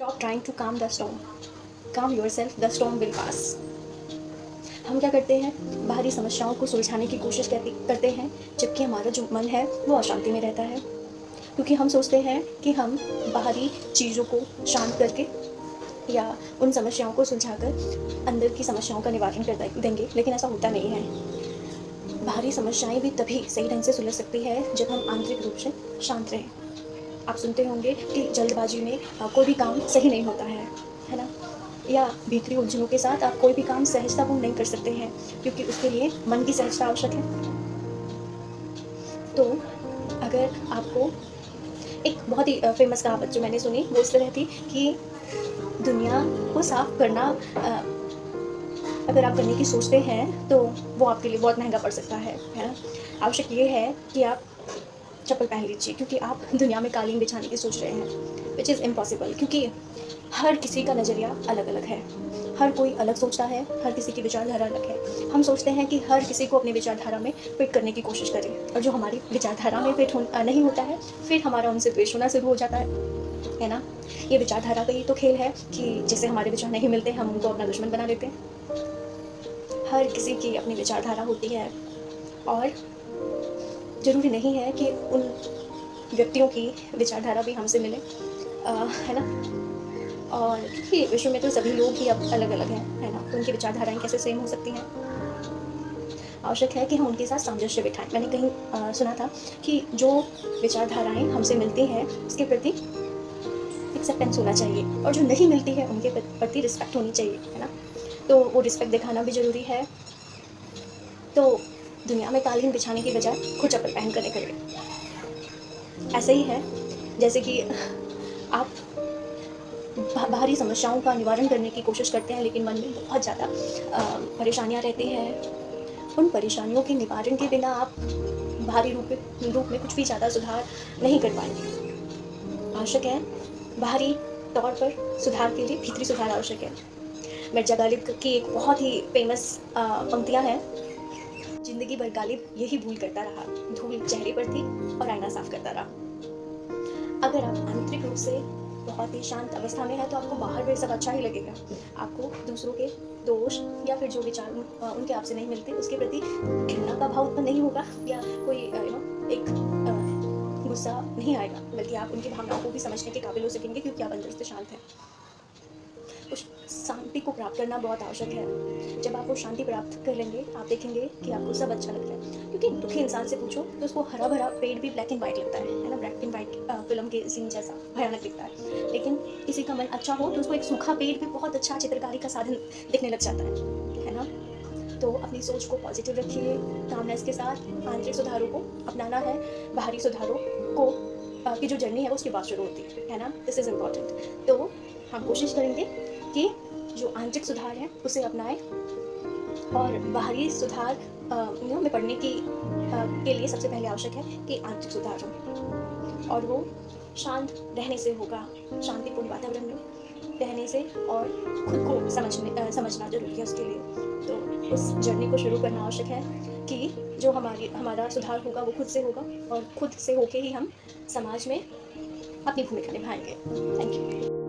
Stop trying to calm the storm. Calm yourself, the storm will pass. हम क्या करते हैं, बाहरी समस्याओं को सुलझाने की कोशिश करते हैं, जबकि हमारा जो मन है वो अशांति में रहता है, क्योंकि हम सोचते हैं कि हम बाहरी चीज़ों को शांत करके या उन समस्याओं को सुलझाकर अंदर की समस्याओं का निवारण कर देंगे, लेकिन ऐसा होता नहीं है। बाहरी समस्याएं भी तभी सही ढंग से सुलझ सकती है जब हम आंतरिक रूप से शांत रहें। आप सुनते होंगे कि जल्दबाजी में कोई भी काम सही नहीं होता है ना? या भीतरी उलझनों के साथ आप कोई भी काम सहजतापूर्ण नहीं कर सकते हैं, क्योंकि उसके लिए मन की सहजता आवश्यक है। तो अगर आपको एक बहुत ही फेमस कहावत जो मैंने सुनी वो इस तरह थी कि दुनिया को साफ करना अगर आप करने की सोचते हैं तो वो आपके लिए बहुत महंगा पड़ सकता है ना? आवश्यक ये है कि आप चप्पल पहन लीजिए, क्योंकि आप दुनिया में कालीन बिछाने की सोच रहे हैं, विच इज़ इम्पॉसिबल, क्योंकि हर किसी का नज़रिया अलग अलग है, हर कोई अलग सोचता है, हर किसी की विचारधारा अलग है। हम सोचते हैं कि हर किसी को अपनी विचारधारा में फिट करने की कोशिश करें, और जो हमारी विचारधारा में फिट नहीं होता है फिर हमारा उनसे द्वेष होना शुरू हो जाता है ना? ये विचारधारा का ही तो खेल है कि जिसे हमारे विचार नहीं मिलते हम उनको अपना दुश्मन बना लेते हैं। हर किसी की अपनी विचारधारा होती है, और ज़रूरी नहीं है कि उन व्यक्तियों की विचारधारा भी हमसे मिले, है ना? और क्योंकि विश्व में तो सभी लोग ही अब अलग-अलग हैं, है ना? तो उनकी विचारधाराएँ कैसे सेम हो सकती हैं? आवश्यक है कि हम उनके साथ सामंजस्य बिठाएँ। मैंने कहीं सुना था कि जो विचारधाराएँ हमसे मिलती हैं उसके प्रति एक्सेप्टेंस होना चाहिए, और जो नहीं मिलती है उनके प्रति रिस्पेक्ट होनी चाहिए, है ना? तो वो रिस्पेक्ट दिखाना भी ज़रूरी है। तो दुनिया में कालीन बिछाने की बजाय खुद चप्पल पहन कर निकलिए। ऐसे ही है जैसे कि आप बाहरी समस्याओं का निवारण करने की कोशिश करते हैं, लेकिन मन में बहुत ज़्यादा परेशानियाँ रहती हैं। उन परेशानियों के निवारण के बिना आप बाहरी रूप में कुछ भी ज़्यादा सुधार नहीं कर पाएंगे। आवश्यक है बाहरी तौर पर सुधार के लिए भीतरी सुधार आवश्यक है। मिर्जा गालिब की एक बहुत ही फेमस पंक्तियाँ हैं, जिंदगी भर गालिब यही भूल करता रहा, धूल चेहरे पर थी और आईना साफ करता रहा। अगर आप आंतरिक रूप से बहुत ही शांत अवस्था में है तो आपको बाहर भी सब अच्छा ही लगेगा। आपको दूसरों के दोष या फिर जो विचार उनके आपसे नहीं मिलते उसके प्रति घृणा का भाव उत्पन्न नहीं होगा, या कोई एक गुस्सा नहीं आएगा, बल्कि आप उनकी भावनाओं को भी समझने के काबिल हो सकेंगे, क्योंकि आप अंदर से शांत हैं। उस शांति को प्राप्त करना बहुत आवश्यक है। जब आप वो शांति प्राप्त कर लेंगे आप देखेंगे कि आपको सब अच्छा लगता है, क्योंकि दुखी इंसान से पूछो तो उसको हरा भरा पेड़ भी ब्लैक एंड वाइट लगता है ना? ब्लैक एंड वाइट फिल्म के सीन जैसा भयानक दिखता है, लेकिन किसी का मन अच्छा हो तो उसको एक सूखा पेड़ भी बहुत अच्छा चित्रकारी का साधन दिखने लग जाता है ना? तो अपनी सोच को पॉजिटिव रखिए, कामनेस के साथ आंतरिक सुधारों को अपनाना है। बाहरी सुधारों को की जो जर्नी है वो उसके बाद शुरू होती है ना? This is important. तो हम कोशिश करेंगे कि जो आंतरिक सुधार है उसे अपनाएं, और बाहरी सुधार में पढ़ने के लिए सबसे पहले आवश्यक है कि आंतरिक सुधार हो, और वो शांत रहने से होगा, शांतिपूर्ण वातावरण में रहने से, और खुद को समझना जरूरी है उसके लिए। तो उस जर्नी को शुरू करना आवश्यक है कि जो हमारा सुधार होगा वो खुद से होगा, और खुद से होके ही हम समाज में अपनी भूमिका निभाएंगे। Thank you.